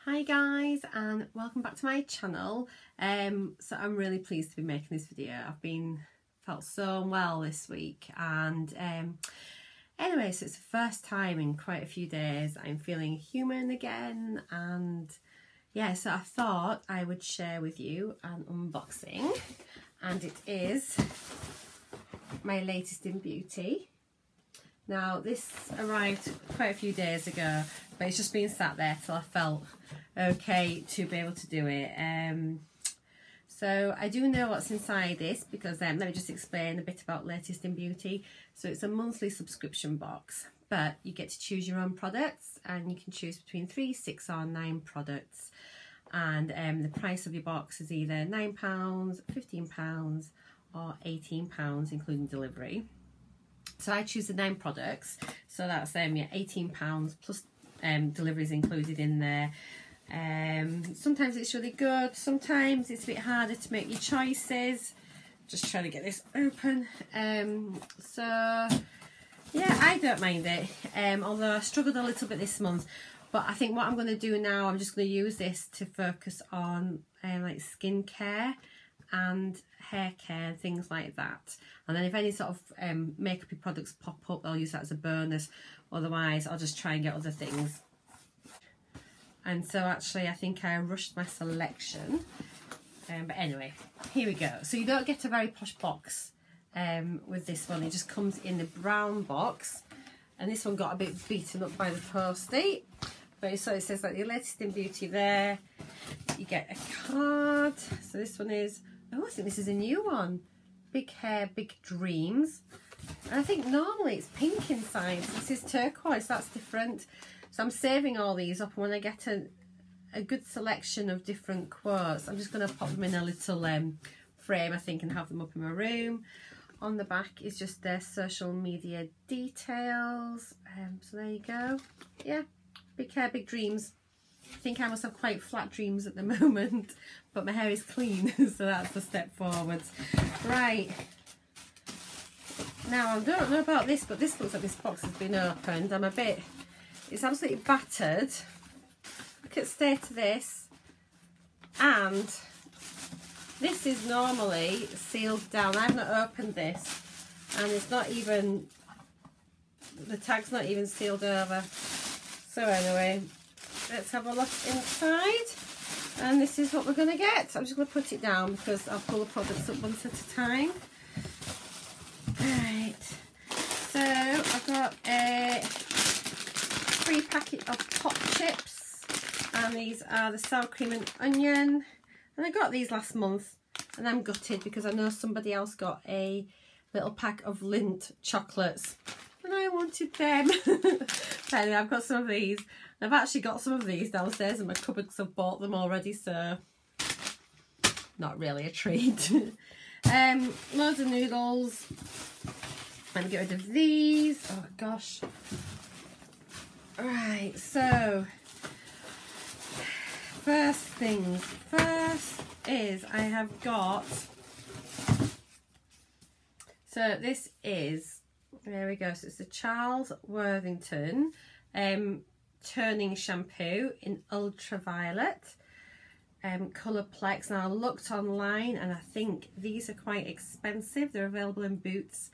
Hi guys, and welcome back to my channel. So I'm really pleased to be making this video. Felt so unwell this week, and anyway, so it's the first time in quite a few days I'm feeling human again, and yeah, so I thought I would share with you an unboxing, and it is my latest in beauty. Now this arrived quite a few days ago, but it's just been sat there till I felt okay to be able to do it. So I do know what's inside this because let me just explain a bit about latest in beauty. So it's a monthly subscription box, but you get to choose your own products, and you can choose between 3, 6 or 9 products, and the price of your box is either £9, £15 or £18 including delivery. So I choose the 9 products, so that's yeah, £18 plus deliveries included in there. Sometimes it's really good, sometimes it's a bit harder to make your choices. Just trying to get this open. So yeah, I don't mind it, although I struggled a little bit this month. But I think what I'm going to do now, I'm just going to use this to focus on like skincare and hair care and things like that. And then if any sort of makeup products pop up, I'll use that as a bonus. Otherwise I'll just try and get other things. And so actually I think I rushed my selection, but anyway, here we go. So you don't get a very posh box with this one. It just comes in the brown box, and this one got a bit beaten up by the postie, but so it says like your latest in beauty there. You get a card. So this one is, oh, I think this is a new one. Big hair, big dreams. And I think normally it's pink inside. This is turquoise, that's different. So I'm saving all these up, and when I get a good selection of different quotes, I'm just going to pop them in a little frame, I think, and have them up in my room. On the back is just their social media details. So there you go. Yeah, big hair, big dreams. I think I must have quite flat dreams at the moment, but my hair is clean, so that's a step forwards. Right, now I don't know about this, but this looks like this box has been opened. It's absolutely battered. Look at the state of this. And this is normally sealed down. I've not opened this, and it's not even, the tag's not even sealed over. So anyway, let's have a look inside, and this is what we're going to get. I'm just going to put it down because I'll pull the products up one at a time. Right, so I've got a 3 packet of pot chips, and these are the sour cream and onion, and I got these last month, and I'm gutted because I know somebody else got a little pack of Lindt chocolates and I wanted them. Anyway, I've got some of these. I've actually got some of these downstairs in my cupboard because I've bought them already, so not really a treat. Loads of noodles. Let me get rid of these. Oh gosh. Right, so first things first is I have got, so this is, there we go, so it's the Charles Worthington toning shampoo in ultraviolet Colourplex. Now I looked online, and I think these are quite expensive. They're available in Boots.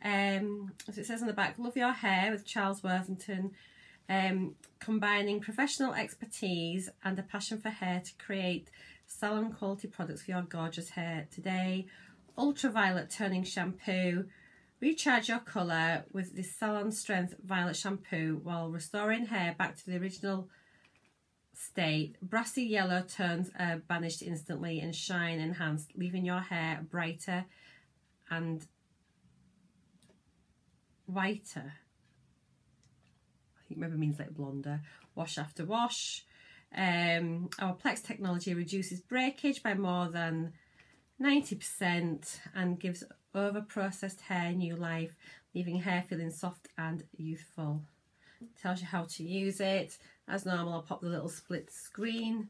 So it says on the back, love your hair with Charles Worthington, combining professional expertise and a passion for hair to create salon quality products for your gorgeous hair. Today, ultraviolet toning shampoo. Recharge your colour with this salon strength violet shampoo while restoring hair back to the original state. Brassy yellow tones are banished instantly and shine enhanced, leaving your hair brighter and whiter. I think maybe means like blonder. Wash after wash. Our Plex technology reduces breakage by more than 90% and gives over processed hair new life, leaving hair feeling soft and youthful. Tells you how to use it. As normal, I'll pop the little split screen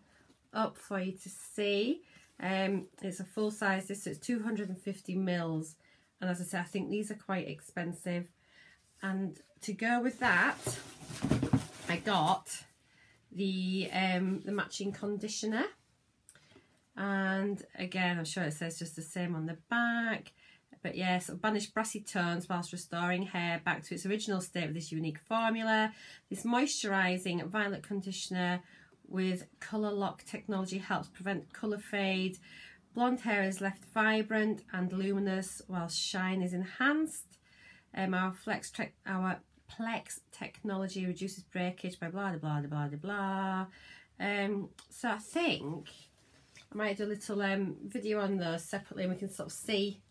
up for you to see. It's a full size, so it's 250 mils, and as I said, I think these are quite expensive. And to go with that, I got the matching conditioner. And again, I'm sure it says just the same on the back. But yes, yeah, banish brassy tones whilst restoring hair back to its original state with this unique formula. This moisturising violet conditioner with colour lock technology helps prevent colour fade. Blonde hair is left vibrant and luminous whilst shine is enhanced. Our Plex technology reduces breakage by blah blah blah blah blah. So I think I might do a little video on those separately, and we can sort of see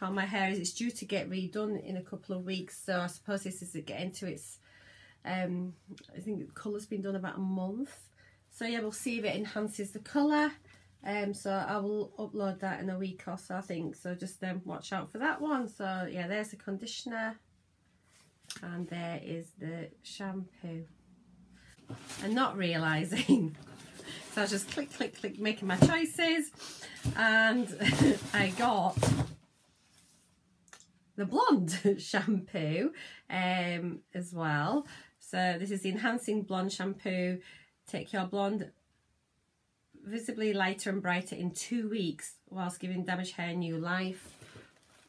how my hair is. It's due to get redone in a couple of weeks, so I suppose this is getting to its I think the colour's been done about a month, so yeah, we'll see if it enhances the colour. So I will upload that in a week or so, I think, so just watch out for that one. So yeah, there's the conditioner and there is the shampoo. And not realising, so I was just click click click making my choices, and I got the blonde shampoo as well. So this is the Enhancing Blonde Shampoo. Take your blonde visibly lighter and brighter in 2 weeks whilst giving damaged hair new life.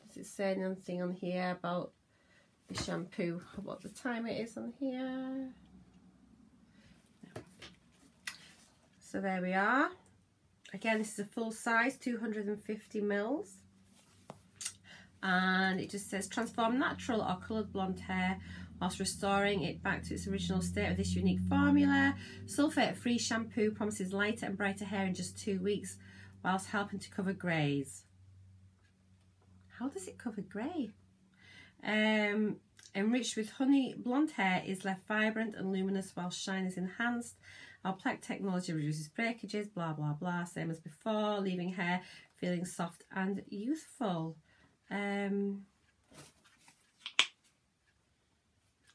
Does it say anything on here about the shampoo, what the time it is on here? No. So there we are. Again, this is a full size, 250 mils. And it just says transform natural or coloured blonde hair whilst restoring it back to its original state with this unique formula. Sulfate-free shampoo promises lighter and brighter hair in just 2 weeks whilst helping to cover greys. How does it cover grey? Enriched with honey, blonde hair is left vibrant and luminous whilst shine is enhanced. Our Plex technology reduces breakages, blah blah blah, same as before, leaving hair feeling soft and youthful.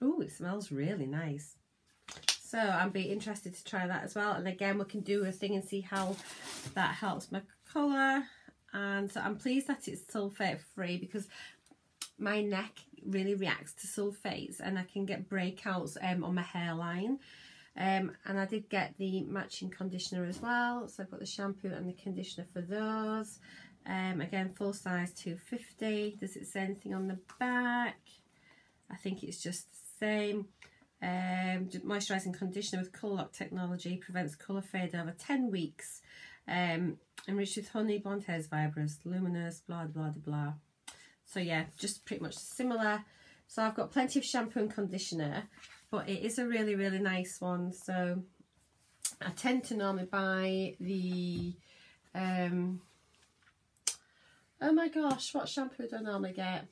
Oh, it smells really nice. So I'd be interested to try that as well. And again, we can do a thing and see how that helps my colour. And so I'm pleased that it's sulfate free, because my neck really reacts to sulfates and I can get breakouts on my hairline. And I did get the matching conditioner as well. So I've got the shampoo and the conditioner for those. Again, full size, 250. Does it say anything on the back? I think it's just the same. Moisturising conditioner with colour lock technology prevents colour fade over 10 weeks. Enriched with honey, blonde hair is vibrant, luminous, blah blah blah blah. So yeah, just pretty much similar. So I've got plenty of shampoo and conditioner, but it is a really really nice one. So I tend to normally buy the oh my gosh, what shampoo do I normally get?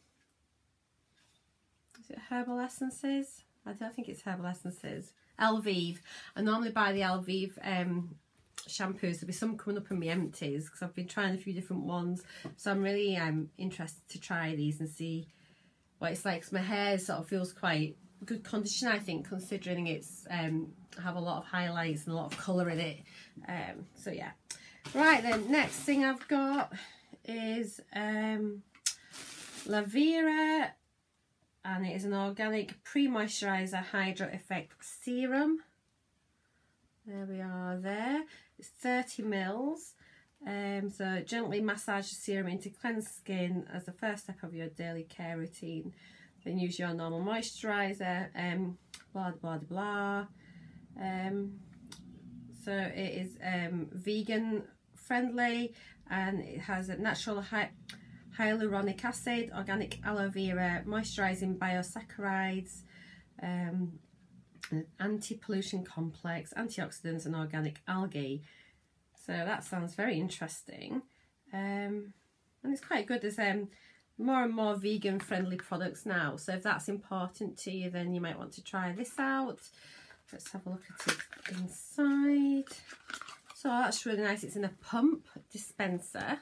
Is it Herbal Essences? I don't think it's Herbal Essences. Elvive. I normally buy the Elvive shampoos. There'll be some coming up in my empties because I've been trying a few different ones. So I'm really interested to try these and see what it's like. Cause my hair sort of feels quite good condition, I think, considering it's have a lot of highlights and a lot of colour in it. So yeah. Right then, next thing I've got is Levira, and it is an organic pre-moisturiser hydro effect serum. There we are there. It's 30 mils. So gently massage the serum into cleansed skin as the first step of your daily care routine. Then use your normal moisturiser. Blah blah blah. So it is vegan friendly, and it has a natural hyaluronic acid, organic aloe vera, moisturising biosaccharides, anti-pollution complex, antioxidants and organic algae. So that sounds very interesting, and it's quite good. There's more and more vegan friendly products now, so if that's important to you, then you might want to try this out. Let's have a look at it inside. So that's really nice. It's in a pump dispenser.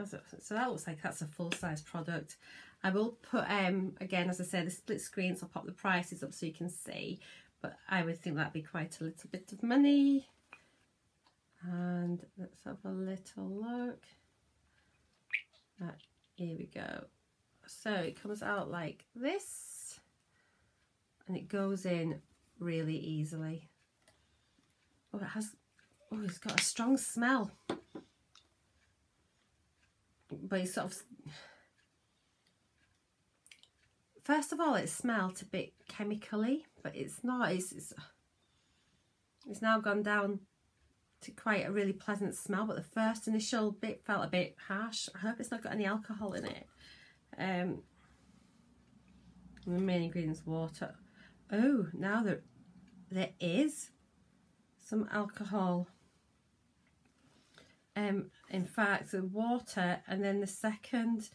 So that looks like that's a full-size product. I will put, again, as I said, the split screen, so I'll pop the prices up so you can see. But I would think that'd be quite a little bit of money. And let's have a little look. Here we go. So it comes out like this. And it goes in really easily. Oh, it's got a strong smell. But it's sort of, first of all, it smelled a bit chemically, but it's not. It's now gone down to quite a really pleasant smell, but the first initial bit felt a bit harsh. I hope it's not got any alcohol in it. The main ingredients, water. Oh, now there is some alcohol. In fact, the water, and then the second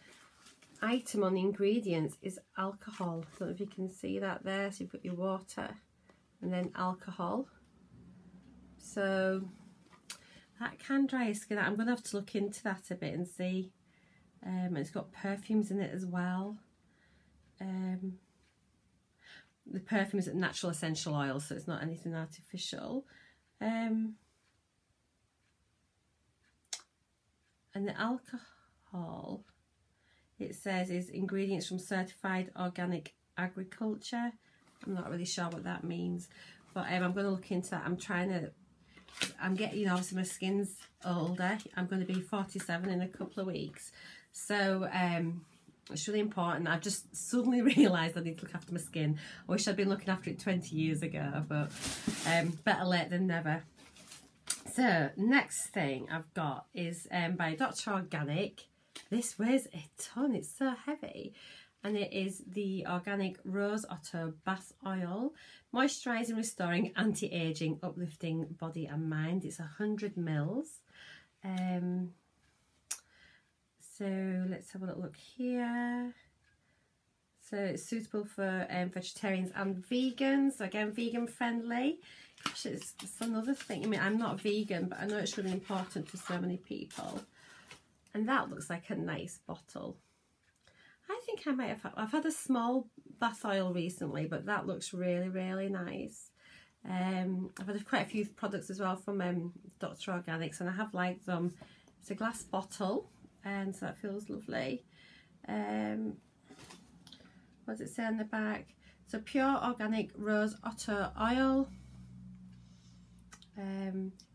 item on the ingredients is alcohol. I don't know if you can see that there. So you put your water and then alcohol. So that can dry your skin out. I'm going to have to look into that a bit and see. And it's got perfumes in it as well. The perfume is natural essential oil, so it's not anything artificial. And the alcohol, it says, is ingredients from certified organic agriculture. I'm not really sure what that means, but I'm going to look into that. I'm getting, you know, obviously my skin's older. I'm going to be 47 in a couple of weeks. So it's really important. I've just suddenly realised I need to look after my skin. I wish I'd been looking after it 20 years ago, but better late than never. So next thing I've got is Biochar Organic. This weighs a ton, it's so heavy. And it is the organic rose otto bath oil, moisturising, restoring, anti-aging, uplifting body and mind. It's 100 mils. So let's have a little look here. So it's suitable for vegetarians and vegans. So again, vegan friendly. Gosh, it's another thing. I mean, I'm not vegan, but I know it's really important to so many people. And that looks like a nice bottle. I think I might have, I've had a small bath oil recently, but that looks really, really nice. I've had quite a few products as well from Dr. Organics, and I have liked them. It's a glass bottle, and so that feels lovely. What does it say on the back? So pure organic rose otto oil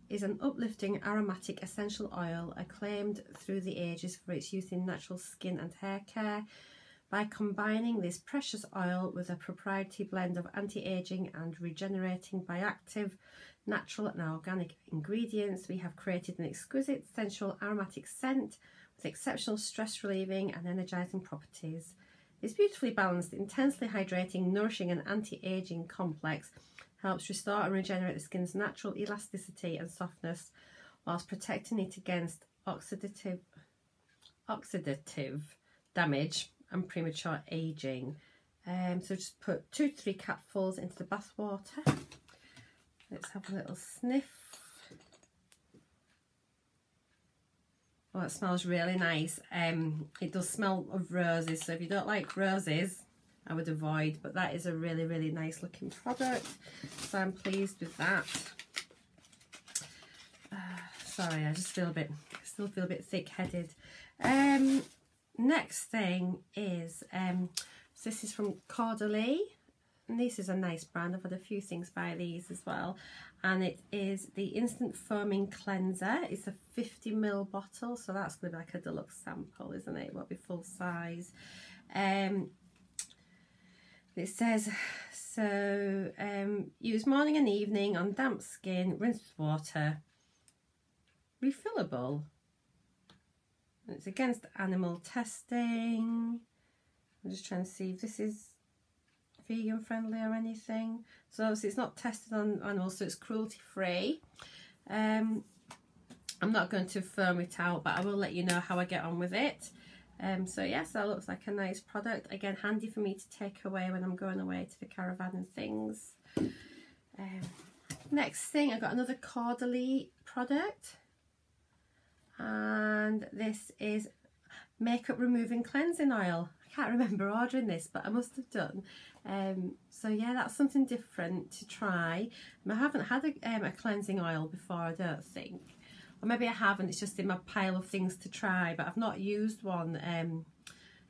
is an uplifting aromatic essential oil acclaimed through the ages for its use in natural skin and hair care. By combining this precious oil with a proprietary blend of anti-aging and regenerating bioactive, natural and organic ingredients, we have created an exquisite sensual aromatic scent with exceptional stress relieving and energizing properties. This beautifully balanced, intensely hydrating, nourishing and anti-aging complex helps restore and regenerate the skin's natural elasticity and softness whilst protecting it against oxidative damage and premature aging. So just put 2 to 3 cupfuls into the bath water. Let's have a little sniff. Oh, it smells really nice. It does smell of roses, so if you don't like roses, I would avoid, but that is a really, really nice looking product, so I'm pleased with that. Sorry, I just feel still feel a bit thick-headed. Next thing is, so this is from Cordially, and this is a nice brand. I've had a few things by these as well, and it is the Instant Foaming Cleanser. It's a 50 ml bottle, so that's going to be like a deluxe sample, isn't it? It won't be full size. It says, so use morning and evening on damp skin, rinse with water, refillable. And it's against animal testing. I'm just trying to see if this is vegan friendly or anything. So obviously it's not tested on animals, so it's cruelty free. I'm not going to firm it out, but I will let you know how I get on with it. So yes, that looks like a nice product. Again, handy for me to take away when I'm going away to the caravan and things. Next thing, I got another Cordially product, and this is makeup removing cleansing oil. I can't remember ordering this, but I must have done. So yeah, that's something different to try. I haven't had a cleansing oil before, I don't think. Or maybe I haven't, it's just in my pile of things to try, but I've not used one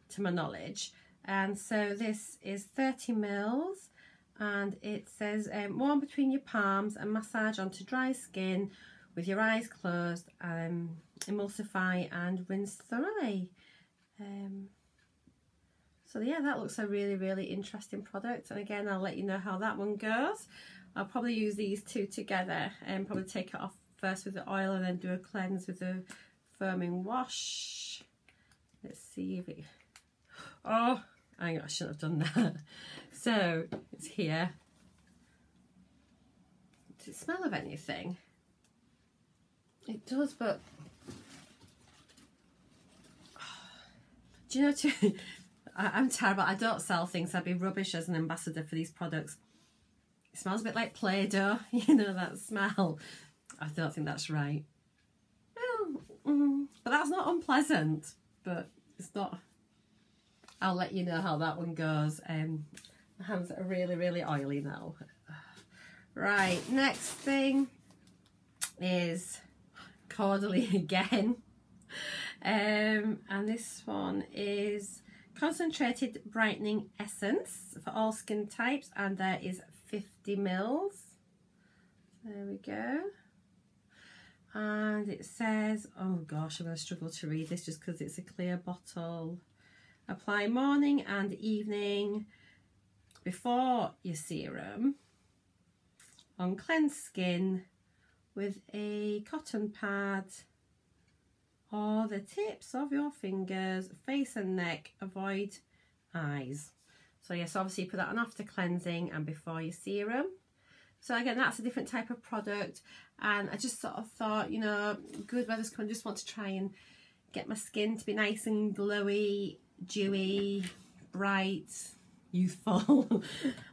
to my knowledge. And so this is 30 mils, and it says warm between your palms and massage onto dry skin with your eyes closed, emulsify and rinse thoroughly. So yeah, that looks a really interesting product, and again I'll let you know how that one goes. I'll probably use these two together and probably take it off first with the oil and then do a cleanse with the firming wash. Let's see if it... Oh, I shouldn't have done that. So it's here. Does it smell of anything? It does, but do you know, I'm terrible. I don't sell things. I'd be rubbish as an ambassador for these products. It smells a bit like Play-Doh, you know, that smell. I don't think that's right. But that's not unpleasant, but it's not. I'll let you know how that one goes. My hands are really oily now. Right, next thing is cordially again. And this one is concentrated brightening essence for all skin types, and there is 50 mils. There we go. And it says, oh gosh, I'm going to struggle to read this just because it's a clear bottle. Apply morning and evening before your serum on cleansed skin with a cotton pad or the tips of your fingers, face and neck, avoid eyes. So yes, obviously you put that on after cleansing and before your serum. So again, that's a different type of product, and I just sort of thought, you know, good weather's coming, just want to try and get my skin to be nice and glowy, dewy, bright, youthful,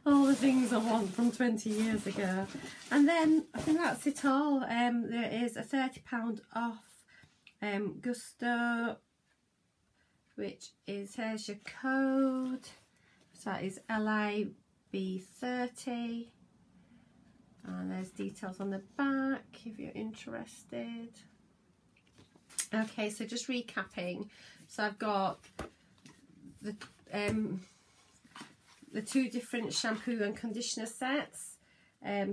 all the things I want from 20 years ago. And then I think that's it all. There is a £30 off Gusto, which is, here's your code, so that is LIB30, and there's details on the back if you're interested. Okay, so just recapping, so I've got the two different shampoo and conditioner sets.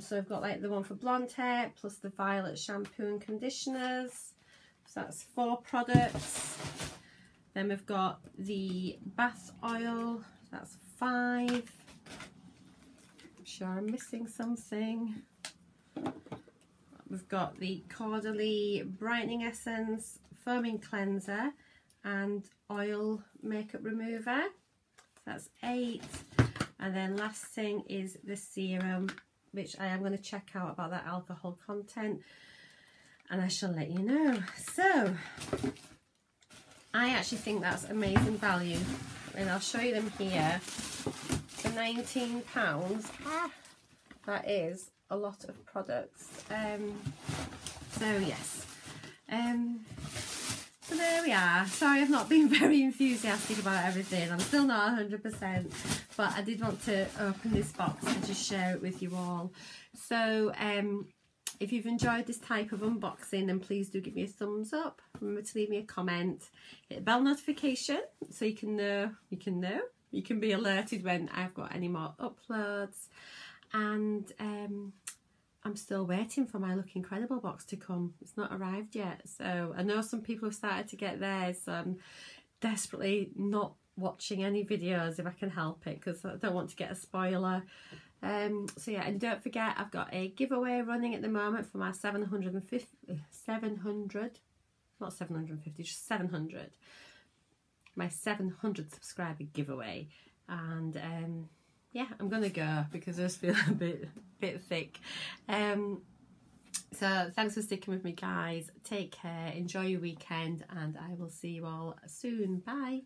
So I've got like the one for blonde hair plus the violet shampoo and conditioners. So that's 4 products. Then we've got the bath oil. That's 5. I'm sure I'm missing something. We've got the cordially brightening essence, firming cleanser, and oil makeup remover. That's 8. And then last thing is the serum, which I am going to check out about that alcohol content, and I shall let you know. So I actually think that's amazing value, and I'll show you them here for £19. That is a lot of products. So yes, so there we are. Sorry I've not been very enthusiastic about everything. I'm still not 100%, but I did want to open this box and just share it with you all. So if you've enjoyed this type of unboxing, then please do give me a thumbs up. Remember to leave me a comment, hit the bell notification so you can be alerted when I've got any more uploads. And I'm still waiting for my Look Incredible box to come. It's not arrived yet, so I know some people have started to get theirs, so I'm desperately not watching any videos if I can help it, because I don't want to get a spoiler. So yeah, and don't forget, I've got a giveaway running at the moment for my 700, just 700, my 700 subscriber giveaway. And yeah, I'm gonna go because I just feel a bit thick. So thanks for sticking with me, guys. Take care, enjoy your weekend, and I will see you all soon. Bye.